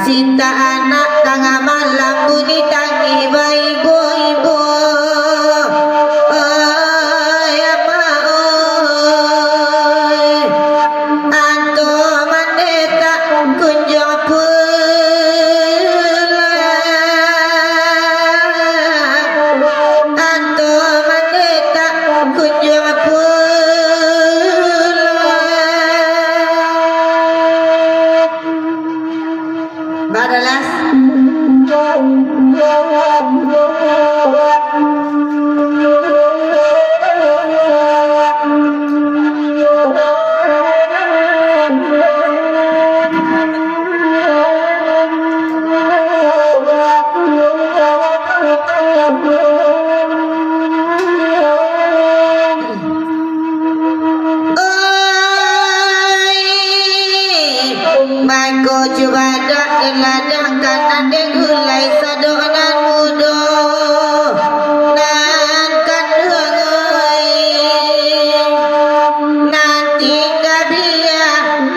Sinta anak tengah malam bunyi tangi ibu-ibu. Oi apa oi, anto mandeta kunjung pulang, anto mandeta kunjung pulang. Badalas Mako coba dak ladang kanan de gulai sadonan mudo nan kan hoi nanti kabia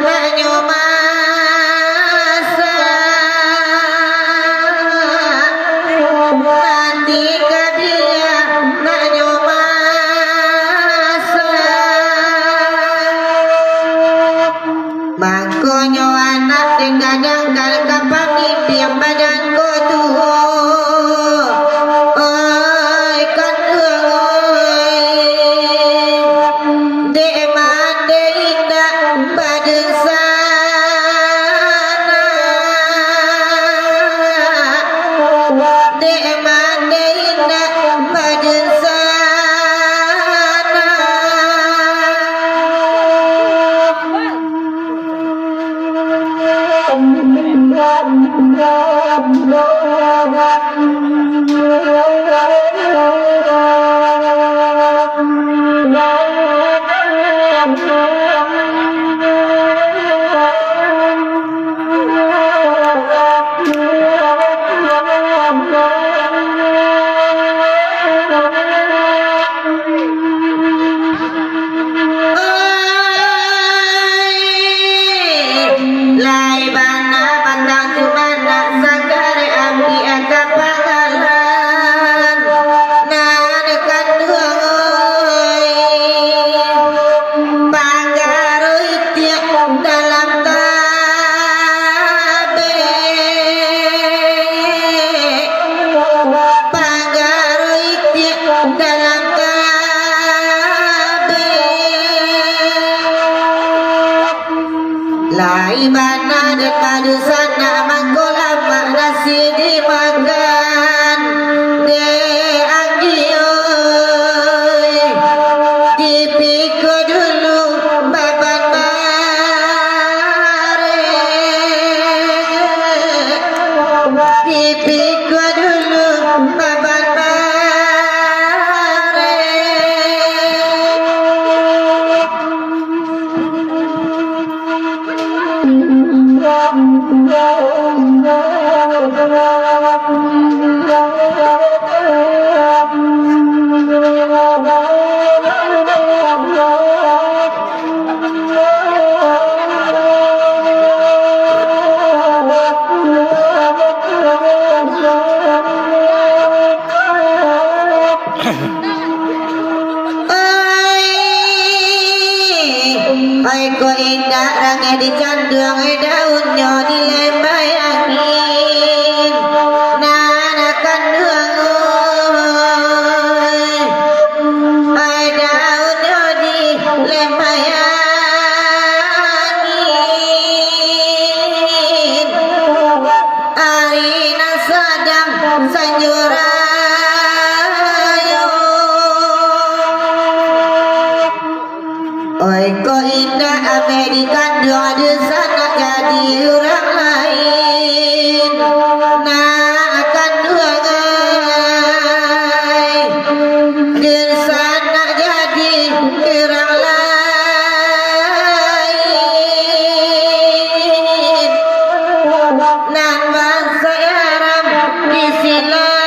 banyu masa nanti kabia banyu masa makonyo anak kadang kal kapan mimpi yang badan ko tuho. Oi kan oi de mande indah badeng sana de mande indah badeng sana. Lai bana pandang cumana sagare ambi aga pangalan nan kan hoi pangaroi tiak dalam tabe pangaroi tiak dalam tabe. Lai bana dan padu sana mangkolama nasi dimakan de angioi dipiko dulu baban bare dipiko dulu baban bare. Oi ko indah rangai dicandung daunnya dilempari angin nanakan duang oi daunnya dilempari angin arina sadang sanjura oi ko indah Amerika dua desa nak jadi orang lain nak akan dua gai desa nak jadi orang lain nan bangsa Arab di silau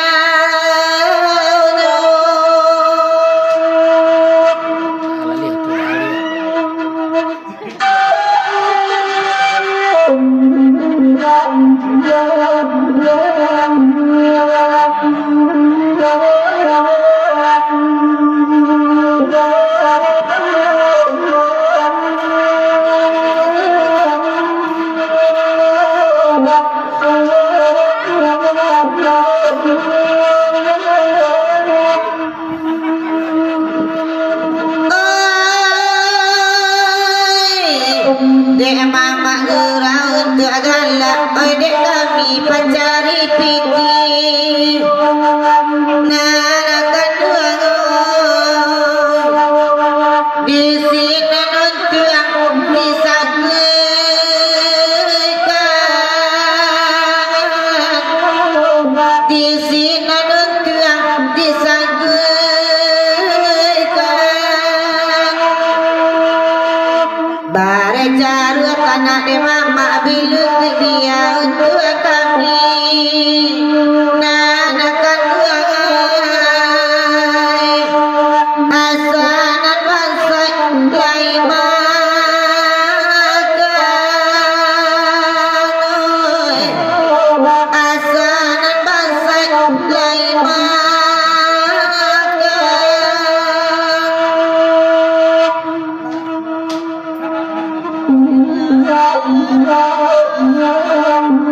dek mama gerau untuk galak oi dek kami pancari piti nanakan dua di sini nuntuang disaguikan di sini nuntuang disaguikan bare caru tanah de mama bilut dia untuk kami nanakan duai asanan bangsa lai makan asanan bangsa lai makan Thank you.